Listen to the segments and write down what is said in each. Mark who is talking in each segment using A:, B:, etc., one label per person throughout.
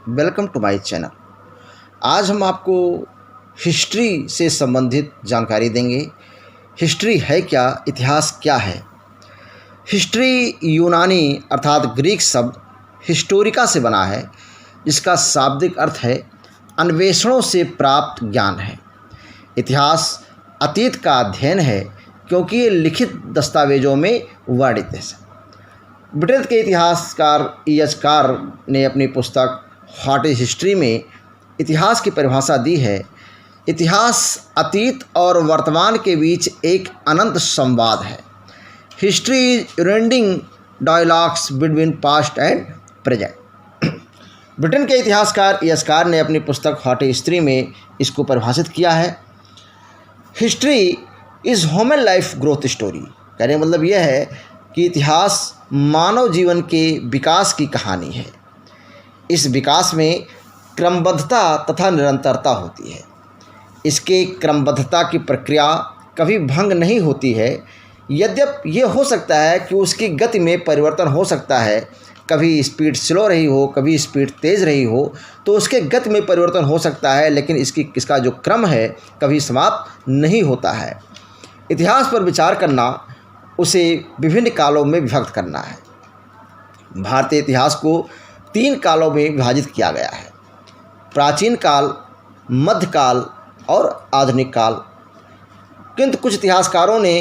A: Welcome to my channel. आज हम आपको हिस्ट्री से संबंधित जानकारी देंगे। हिस्ट्री है क्या, इतिहास क्या है। हिस्ट्री यूनानी अर्थात ग्रीक शब्द हिस्टोरिका से बना है, जिसका शाब्दिक अर्थ है अन्वेषणों से प्राप्त ज्ञान है। इतिहास अतीत का अध्ययन है, क्योंकि ये लिखित दस्तावेजों में वर्णित है। ब्रिटेन के इतिहासकार E.H. कार ने अपनी पुस्तक व्हाट इज हिस्ट्री में इतिहास की परिभाषा दी है। इतिहास अतीत और वर्तमान के बीच एक अनंत संवाद है। History is rending dialogues between past and present. Britain के इतिहासकार E.H. कार ने अपनी पुस्तक व्हाट इज हिस्ट्री में इसको परिभाषित किया है। History is human life growth story. कहने का मतलब यह है कि इतिहास मानव जीवन के विकास की कहानी है। इस विकास में क्रमबद्धता तथा निरंतरता होती है। इसके क्रमबद्धता की प्रक्रिया कभी भंग नहीं होती है। यद्यपि ये हो सकता है कि उसकी गति में परिवर्तन हो सकता है, कभी स्पीड स्लो रही हो, कभी स्पीड तेज़ रही हो, तो उसके गति में परिवर्तन हो सकता है, लेकिन इसका जो क्रम है कभी समाप्त नहीं होता है। इतिहास पर विचार करना उसे विभिन्न कालों में विभक्त करना है। भारतीय इतिहास को 3 कालों में विभाजित किया गया है: प्राचीन काल, मध्यकाल और आधुनिक काल। किंतु कुछ इतिहासकारों ने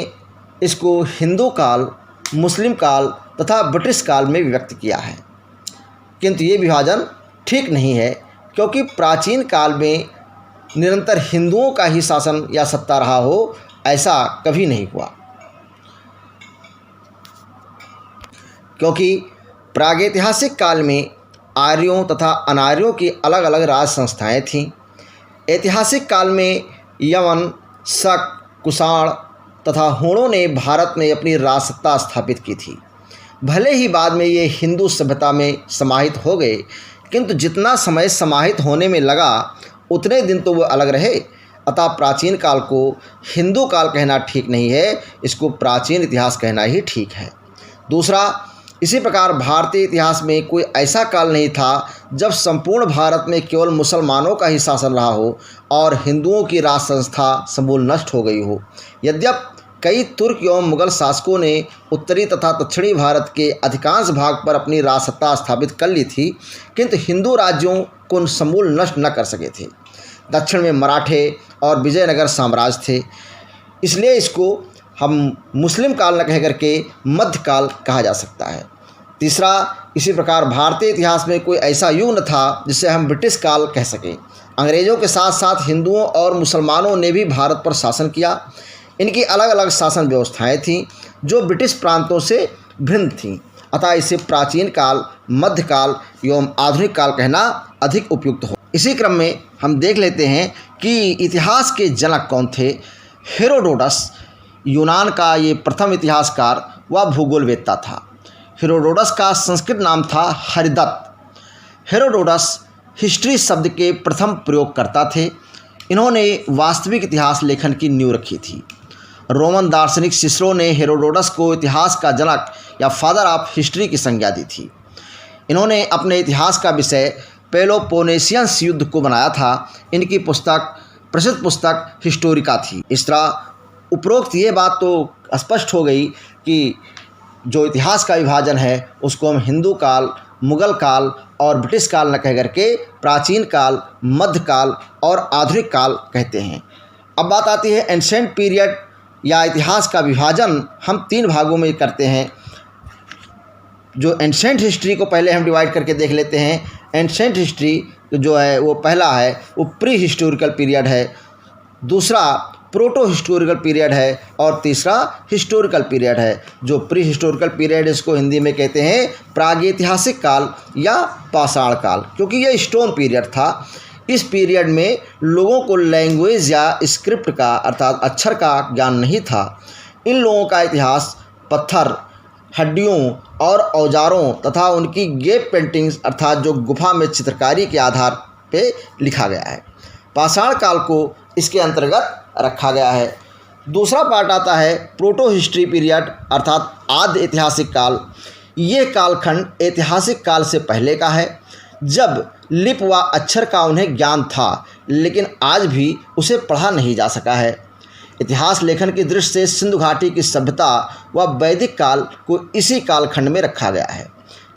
A: इसको हिंदू काल, मुस्लिम काल तथा ब्रिटिश काल में विभक्त किया है। किंतु ये विभाजन ठीक नहीं है, क्योंकि प्राचीन काल में निरंतर हिंदुओं का ही शासन या सत्ता रहा हो, ऐसा कभी नहीं हुआ। क्योंकि प्रागैतिहासिक काल में आर्यों तथा अनार्यों की अलग अलग राज संस्थाएँ थीं। ऐतिहासिक काल में यवन, शक, कुषाण तथा हूणों ने भारत में अपनी राजसत्ता स्थापित की थी। भले ही बाद में ये हिंदू सभ्यता में समाहित हो गए, किंतु जितना समय समाहित होने में लगा उतने दिन तो वो अलग रहे। अतः प्राचीन काल को हिंदू काल कहना ठीक नहीं है, इसको प्राचीन इतिहास कहना ही ठीक है। दूसरा, इसी प्रकार भारतीय इतिहास में कोई ऐसा काल नहीं था जब संपूर्ण भारत में केवल मुसलमानों का ही शासन रहा हो और हिंदुओं की राज संस्था समूल नष्ट हो गई हो। यद्यपि कई तुर्क एवं मुगल शासकों ने उत्तरी तथा दक्षिणी भारत के अधिकांश भाग पर अपनी राजसत्ता स्थापित कर ली थी, किंतु हिंदू राज्यों को समूल नष्ट न कर सके थे। दक्षिण में मराठे और विजयनगर साम्राज्य थे, इसलिए इसको हम मुस्लिम काल न कह करके मध्यकाल कहा जा सकता है। तीसरा, इसी प्रकार भारतीय इतिहास में कोई ऐसा युग न था जिसे हम ब्रिटिश काल कह सकें। अंग्रेज़ों के साथ साथ हिंदुओं और मुसलमानों ने भी भारत पर शासन किया। इनकी अलग अलग शासन व्यवस्थाएं थीं जो ब्रिटिश प्रांतों से भिन्न थीं। अतः इसे प्राचीन काल, मध्यकाल एवं आधुनिक काल कहना अधिक उपयुक्त हो। इसी क्रम में हम देख लेते हैं कि इतिहास के जनक कौन थे। हेरोडोटस यूनान का ये प्रथम इतिहासकार व भूगोलवेत्ता था। हेरोडोटस का संस्कृत नाम था हरिदत्त। हेरोडोटस हिस्ट्री शब्द के प्रथम प्रयोगकर्ता थे। इन्होंने वास्तविक इतिहास लेखन की नींव रखी थी। रोमन दार्शनिक सिसरो ने हेरोडोटस को इतिहास का जनक या फादर ऑफ हिस्ट्री की संज्ञा दी थी। इन्होंने अपने इतिहास का विषय पेलोपोनेशियन युद्ध को बनाया था। इनकी प्रसिद्ध पुस्तक हिस्टोरिका थी। इस तरह उपरोक्त ये बात तो स्पष्ट हो गई कि जो इतिहास का विभाजन है उसको हम हिंदू काल, मुगल काल और ब्रिटिश काल न कह करके प्राचीन काल, मध्यकाल और आधुनिक काल कहते हैं। अब बात आती है एंशेंट पीरियड या इतिहास का विभाजन हम 3 भागों में करते हैं। जो एंशेंट हिस्ट्री को पहले हम डिवाइड करके देख लेते हैं। एंशेंट हिस्ट्री जो है वो पहला है वो प्री हिस्टोरिकल पीरियड है, दूसरा प्रोटो हिस्टोरिकल पीरियड है और तीसरा हिस्टोरिकल पीरियड है। जो प्री हिस्टोरिकल पीरियड इसको हिंदी में कहते हैं प्रागैतिहासिक काल या पाषाण काल, क्योंकि यह स्टोन पीरियड था। इस पीरियड में लोगों को लैंग्वेज या स्क्रिप्ट का अर्थात अक्षर का ज्ञान नहीं था। इन लोगों का इतिहास पत्थर, हड्डियों और औजारों तथा उनकी गेप पेंटिंग्स अर्थात जो गुफा में चित्रकारी के आधार पर लिखा गया है। पाषाण काल को इसके अंतर्गत रखा गया है। दूसरा पार्ट आता है प्रोटो हिस्ट्री पीरियड अर्थात आद्य ऐतिहासिक काल। ये कालखंड ऐतिहासिक काल से पहले का है। जब लिपि व अक्षर का उन्हें ज्ञान था, लेकिन आज भी उसे पढ़ा नहीं जा सका है। इतिहास लेखन की दृष्टि से सिंधु घाटी की सभ्यता व वैदिक काल को इसी कालखंड में रखा गया है,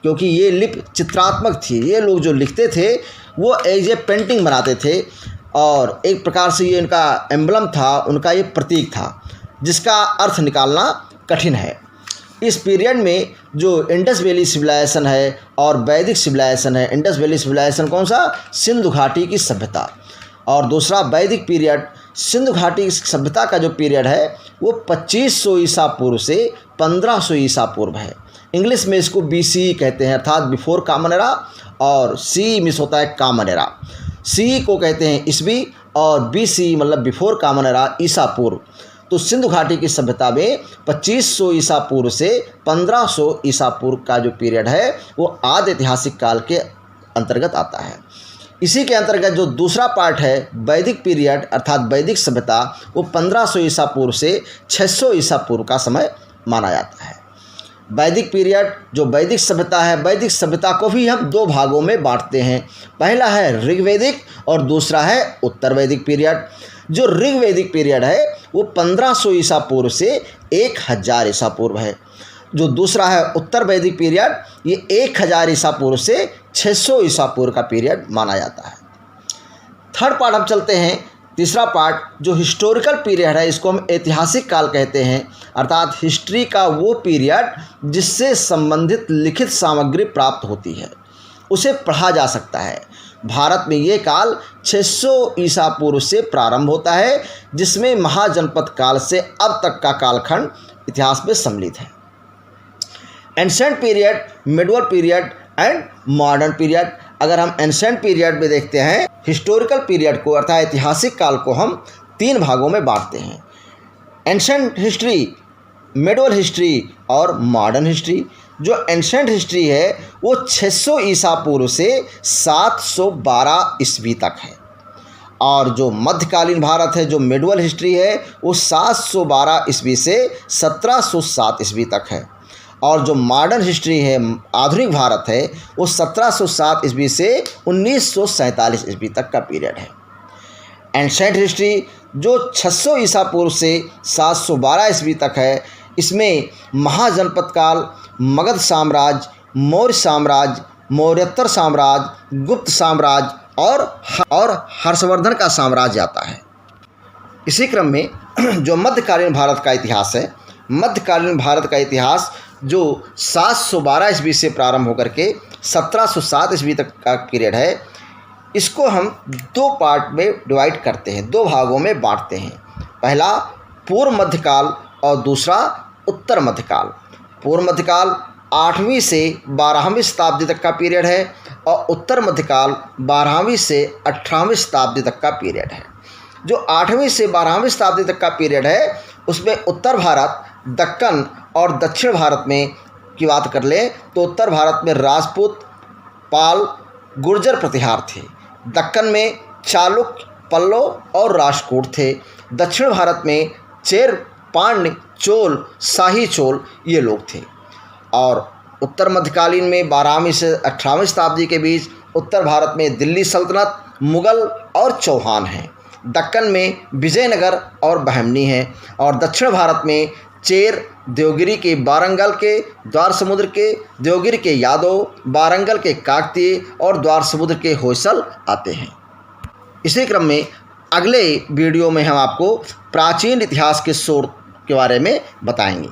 A: क्योंकि ये लिपि चित्रात्मक थी। ये लोग जो लिखते थे वो एज ए पेंटिंग बनाते थे और एक प्रकार से ये उनका एम्बलम था, उनका ये प्रतीक था, जिसका अर्थ निकालना कठिन है। इस पीरियड में जो इंडस वैली सिविलाइजेशन है और वैदिक सिविलाइजेशन है, इंडस वैली सिविलाइजेशन कौन सा? सिंधु घाटी की सभ्यता। और दूसरा वैदिक पीरियड, सिंधु घाटी की सभ्यता का जो पीरियड है वो 2500 ईसा पूर्व से 1500 ईसा पूर्व है। इंग्लिश में इसको BCE कहते हैं, अर्थात बिफोर कॉमन एरा, और CE मिस होता है कॉमन एरा। CE को कहते हैं ईस्वी और BCE मतलब बिफोर कॉमन एरा, ईसा पूर्व। तो सिंधु घाटी की सभ्यता में 2500 ईसा पूर्व से 1500 ईसा पूर्व का जो पीरियड है वो आदि ऐतिहासिक काल के अंतर्गत आता है। इसी के अंतर्गत जो दूसरा पार्ट है वैदिक पीरियड अर्थात वैदिक सभ्यता, वो 1500 ईसा पूर्व से 600 ईसा पूर्व का समय माना जाता है। वैदिक पीरियड जो वैदिक सभ्यता है, वैदिक सभ्यता को भी हम दो भागों में बांटते हैं। पहला है ऋग्वैदिक और दूसरा है उत्तर वैदिक पीरियड। जो ऋग्वैदिक पीरियड है वो 1500 ईसा पूर्व से 1000 ईसा पूर्व है। जो दूसरा है उत्तर वैदिक पीरियड, ये 1000 ईसा पूर्व से 600 ईसा पूर्व का पीरियड माना जाता है। थर्ड पार्ट हम चलते हैं। तीसरा पार्ट जो हिस्टोरिकल पीरियड है, इसको हम ऐतिहासिक काल कहते हैं, अर्थात हिस्ट्री का वो पीरियड जिससे संबंधित लिखित सामग्री प्राप्त होती है, उसे पढ़ा जा सकता है। भारत में ये काल 600 ईसा पूर्व से प्रारंभ होता है, जिसमें महाजनपद काल से अब तक का कालखंड इतिहास में सम्मिलित है। Ancient period, medieval period and modern period. अगर हम एंसेंट पीरियड में देखते हैं, हिस्टोरिकल पीरियड को अर्थात ऐतिहासिक काल को हम 3 भागों में बांटते हैं। एंसेंट हिस्ट्री, मिडवल हिस्ट्री और मॉडर्न हिस्ट्री। जो एंसेंट हिस्ट्री है वो 600 ईसा पूर्व से 712 ईस्वी तक है, और जो मध्यकालीन भारत है, जो मिडवल हिस्ट्री है, वो 712 ईस्वी से 1707 ईस्वी तक है, और जो मॉडर्न हिस्ट्री है, आधुनिक भारत है, वो 1707 ईस्वी से 1947 ईस्वी तक का पीरियड है। एंसेंट हिस्ट्री जो 600 ईसा पूर्व से 712 ईस्वी तक है, इसमें महाजनपद काल, मगध साम्राज्य, मौर्य साम्राज्य, मौर्योत्तर साम्राज्य, गुप्त साम्राज्य और हर्षवर्धन का साम्राज्य आता है। इसी क्रम में जो मध्यकालीन भारत का इतिहास है, मध्यकालीन भारत का इतिहास जो 712 ईस्वी से प्रारंभ होकर के 1707 ईस्वी तक का पीरियड है, इसको हम 2 पार्ट में डिवाइड करते हैं, 2 भागों में बांटते हैं। पहला पूर्व मध्यकाल और दूसरा उत्तर मध्यकाल। पूर्व मध्यकाल 8वीं से 12वीं शताब्दी तक का पीरियड है और उत्तर मध्यकाल 12वीं से 18वीं शताब्दी तक का पीरियड है। जो 8वीं से 12वीं शताब्दी तक का पीरियड है, उसमें उत्तर भारत, दक्कन और दक्षिण भारत में की बात कर लें तो उत्तर भारत में राजपूत, पाल, गुर्जर प्रतिहार थे। दक्कन में चालुक्य, पल्लव और राष्ट्रकूट थे। दक्षिण भारत में चेर, पांड्य, चोल, शाही चोल ये लोग थे। और उत्तर मध्यकालीन में 12वीं से 18वीं शताब्दी के बीच उत्तर भारत में दिल्ली सल्तनत, मुगल और चौहान हैं। दक्कन में विजयनगर और बहमनी हैं, और दक्षिण भारत में चेर, देवगिरी के वारंगल के, द्वार समुद्र के देवगिरी के यादव, वारंगल के काकतीय और द्वार समुद्र के होयसल आते हैं। इसी क्रम में अगले वीडियो में हम आपको प्राचीन इतिहास के स्रोत के बारे में बताएंगे।